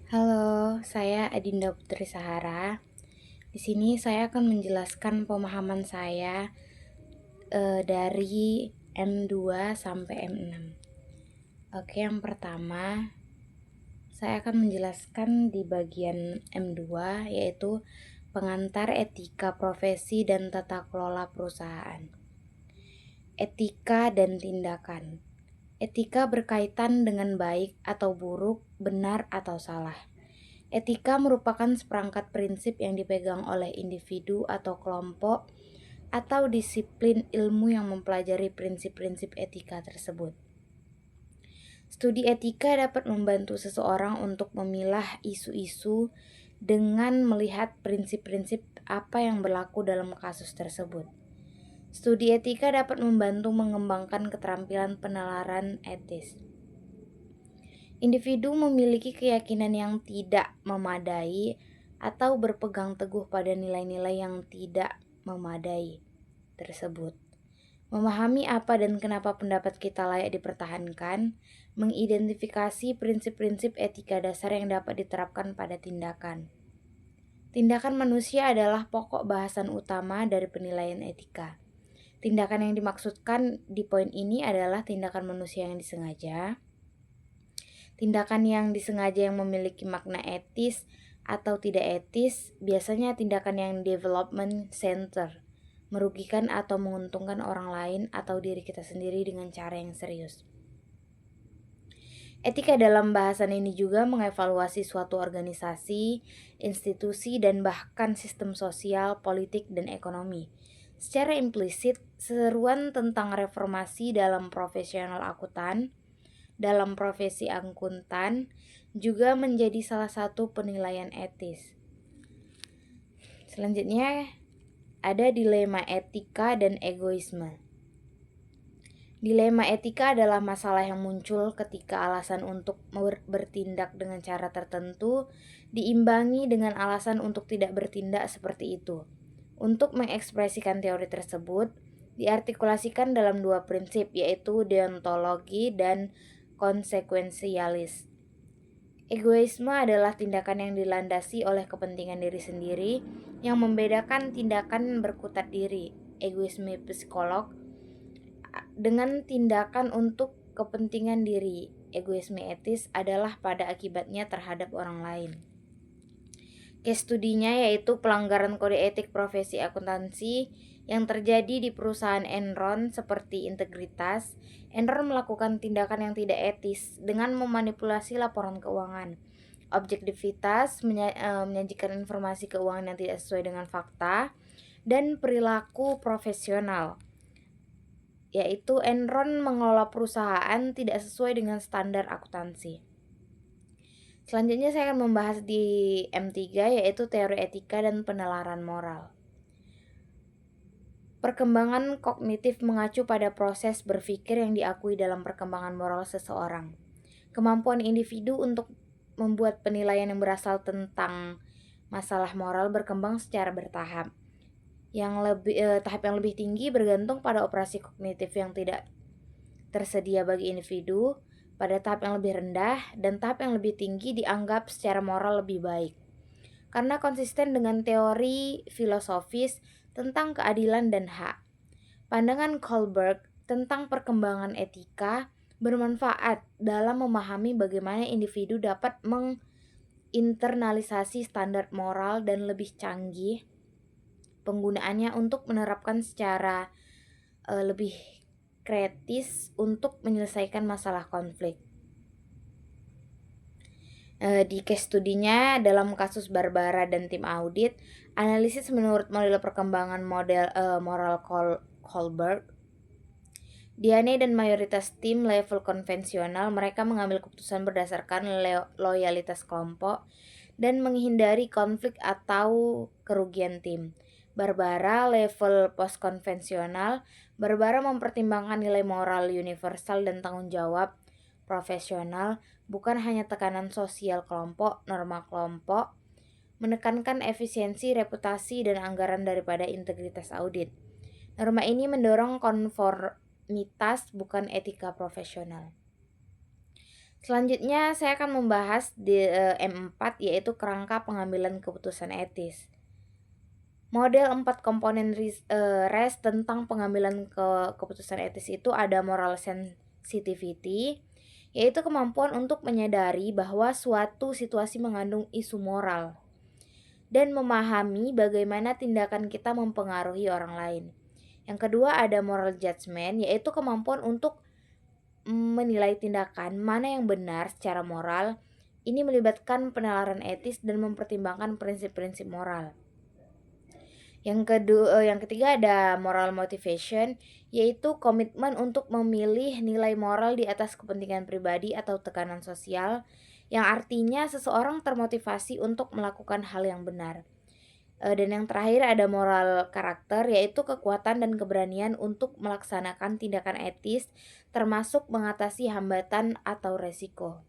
Halo, saya Adinda Putri Sahara. Di sini saya akan menjelaskan pemahaman saya dari M2 sampai M6. Oke, yang pertama saya akan menjelaskan di bagian M2 yaitu pengantar etika profesi dan tata kelola perusahaan. Etika dan tindakan. Etika berkaitan dengan baik atau buruk, benar atau salah. Etika merupakan seperangkat prinsip yang dipegang oleh individu atau kelompok atau disiplin ilmu yang mempelajari prinsip-prinsip etika tersebut. Studi etika dapat membantu seseorang untuk memilah isu-isu dengan melihat prinsip-prinsip apa yang berlaku dalam kasus tersebut. Studi etika dapat membantu mengembangkan keterampilan penalaran etis. Individu memiliki keyakinan yang tidak memadai atau berpegang teguh pada nilai-nilai yang tidak memadai tersebut. Memahami apa dan kenapa pendapat kita layak dipertahankan, mengidentifikasi prinsip-prinsip etika dasar yang dapat diterapkan pada tindakan. Tindakan manusia adalah pokok bahasan utama dari penilaian etika. Tindakan yang dimaksudkan di poin ini adalah tindakan manusia yang disengaja, tindakan yang disengaja yang memiliki makna etis atau tidak etis, biasanya tindakan yang development center, merugikan atau menguntungkan orang lain atau diri kita sendiri dengan cara yang serius. Etika dalam bahasan ini juga mengevaluasi suatu organisasi, institusi, dan bahkan sistem sosial, politik, dan ekonomi. Secara implisit, seruan tentang reformasi dalam profesional akuntan, dalam profesi akuntan, juga menjadi salah satu penilaian etis. Selanjutnya, ada dilema etika dan egoisme. Dilema etika adalah masalah yang muncul ketika alasan untuk bertindak dengan cara tertentu diimbangi dengan alasan untuk tidak bertindak seperti itu. Untuk mengekspresikan teori tersebut, diartikulasikan dalam dua prinsip, yaitu deontologi dan konsekuensialis. Egoisme adalah tindakan yang dilandasi oleh kepentingan diri sendiri yang membedakan tindakan berkutat diri, egoisme psikolog, dengan tindakan untuk kepentingan diri, egoisme etis adalah pada akibatnya terhadap orang lain. Case studinya yaitu pelanggaran kode etik profesi akuntansi yang terjadi di perusahaan Enron seperti integritas. Enron melakukan tindakan yang tidak etis dengan memanipulasi laporan keuangan. Objektivitas, menyajikan informasi keuangan yang tidak sesuai dengan fakta, dan perilaku profesional, yaitu Enron mengelola perusahaan tidak sesuai dengan standar akuntansi. Selanjutnya saya akan membahas di M3 yaitu teori etika dan penalaran moral. Perkembangan kognitif mengacu pada proses berpikir yang diakui dalam perkembangan moral seseorang. Kemampuan individu untuk membuat penilaian yang berasal tentang masalah moral berkembang secara bertahap. Tahap yang lebih tinggi bergantung pada operasi kognitif yang tidak tersedia bagi individu. Pada tahap yang lebih rendah dan tahap yang lebih tinggi dianggap secara moral lebih baik, karena konsisten dengan teori filosofis tentang keadilan dan hak. Pandangan Kohlberg tentang perkembangan etika bermanfaat dalam memahami bagaimana individu dapat menginternalisasi standar moral dan lebih canggih penggunaannya untuk menerapkan secara lebih kritis untuk menyelesaikan masalah konflik. Di case studinya dalam kasus Barbara dan tim audit, analisis menurut model perkembangan moral Kohlberg, Diane dan mayoritas tim level konvensional, mereka mengambil keputusan berdasarkan loyalitas kelompok dan menghindari konflik atau kerugian tim. Barbara level post konvensional, Barbara mempertimbangkan nilai moral universal dan tanggung jawab profesional, bukan hanya tekanan sosial kelompok, norma kelompok, menekankan efisiensi, reputasi, dan anggaran daripada integritas audit. Norma ini mendorong konformitas, bukan etika profesional. Selanjutnya saya akan membahas di M4, yaitu kerangka pengambilan keputusan etis. Model 4 komponen RES tentang pengambilan keputusan etis itu ada moral sensitivity, yaitu kemampuan untuk menyadari bahwa suatu situasi mengandung isu moral dan memahami bagaimana tindakan kita mempengaruhi orang lain. Yang kedua ada moral judgment, yaitu kemampuan untuk menilai tindakan mana yang benar secara moral. Ini melibatkan penalaran etis dan mempertimbangkan prinsip-prinsip moral. Yang ketiga ada moral motivation, yaitu komitmen untuk memilih nilai moral di atas kepentingan pribadi atau tekanan sosial, yang artinya seseorang termotivasi untuk melakukan hal yang benar. Dan yang terakhir ada moral karakter, yaitu kekuatan dan keberanian untuk melaksanakan tindakan etis, termasuk mengatasi hambatan atau resiko.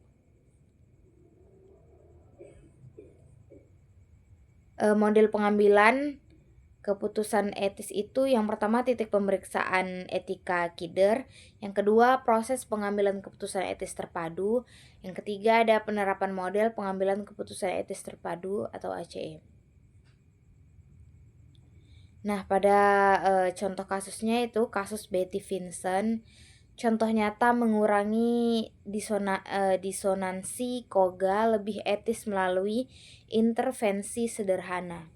Model pengambilan keputusan etis itu yang pertama titik pemeriksaan etika Kidder, yang kedua proses pengambilan keputusan etis terpadu, yang ketiga ada penerapan model pengambilan keputusan etis terpadu atau ACE. Nah, pada contoh kasusnya itu kasus Betty Vincent, contoh nyata mengurangi disonansi koga lebih etis melalui intervensi sederhana.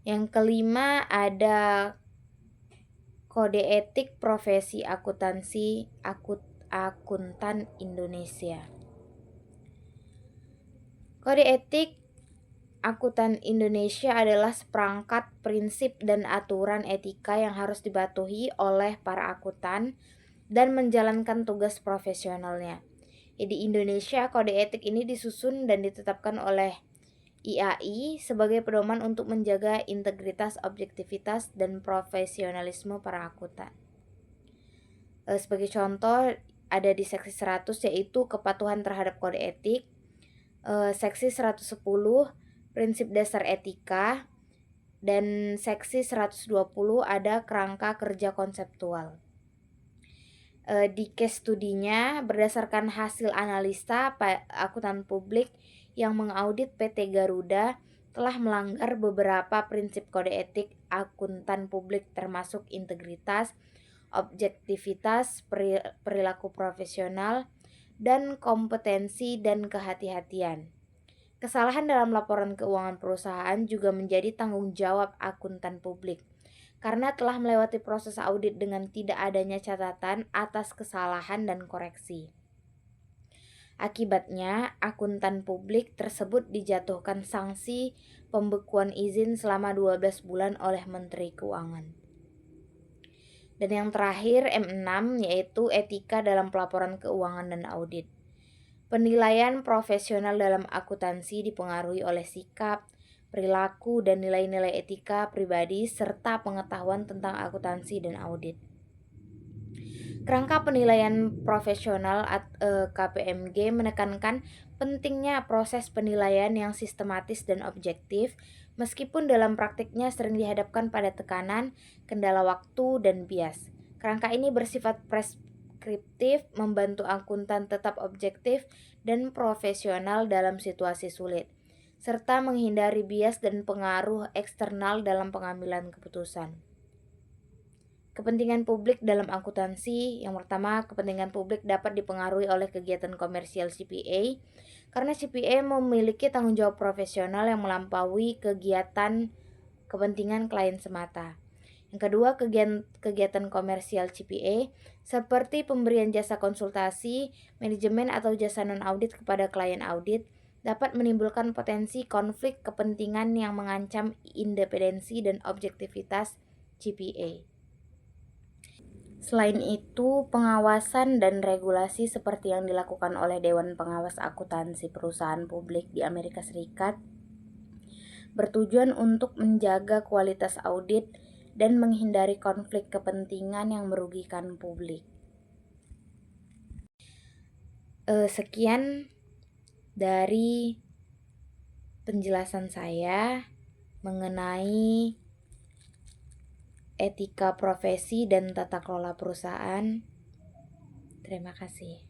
Yang kelima ada kode etik profesi akuntan Indonesia. Kode etik akuntan Indonesia adalah seperangkat prinsip dan aturan etika yang harus dipatuhi oleh para akuntan dan menjalankan tugas profesionalnya. Di Indonesia, kode etik ini disusun dan ditetapkan oleh IAI sebagai pedoman untuk menjaga integritas, objektivitas, dan profesionalisme para akuntan. Sebagai contoh ada di seksi 100 yaitu kepatuhan terhadap kode etik, seksi 110 prinsip dasar etika, dan seksi 120 ada kerangka kerja konseptual. Di case studinya berdasarkan hasil analisa akuntan publik yang mengaudit PT Garuda telah melanggar beberapa prinsip kode etik akuntan publik termasuk integritas, objektivitas, perilaku profesional, dan kompetensi dan kehati-hatian. Kesalahan dalam laporan keuangan perusahaan juga menjadi tanggung jawab akuntan publik karena telah melewati proses audit dengan tidak adanya catatan atas kesalahan dan koreksi. Akibatnya, akuntan publik tersebut dijatuhkan sanksi pembekuan izin selama 12 bulan oleh Menteri Keuangan. Dan yang terakhir M6 yaitu etika dalam pelaporan keuangan dan audit. Penilaian profesional dalam akuntansi dipengaruhi oleh sikap, perilaku, dan nilai-nilai etika pribadi serta pengetahuan tentang akuntansi dan audit. Kerangka penilaian profesional KPMG menekankan pentingnya proses penilaian yang sistematis dan objektif, meskipun dalam praktiknya sering dihadapkan pada tekanan, kendala waktu, dan bias. Kerangka ini bersifat preskriptif, membantu akuntan tetap objektif dan profesional dalam situasi sulit, serta menghindari bias dan pengaruh eksternal dalam pengambilan keputusan. Kepentingan publik dalam akuntansi. Yang pertama, kepentingan publik dapat dipengaruhi oleh kegiatan komersial CPA karena CPA memiliki tanggung jawab profesional yang melampaui kegiatan kepentingan klien semata. Yang kedua, kegiatan komersial CPA seperti pemberian jasa konsultasi, manajemen atau jasa non-audit kepada klien audit dapat menimbulkan potensi konflik kepentingan yang mengancam independensi dan objektivitas CPA. Selain itu, pengawasan dan regulasi seperti yang dilakukan oleh Dewan Pengawas Akuntansi Perusahaan Publik di Amerika Serikat bertujuan untuk menjaga kualitas audit dan menghindari konflik kepentingan yang merugikan publik. Sekian dari penjelasan saya mengenai etika profesi dan tata kelola perusahaan. Terima kasih.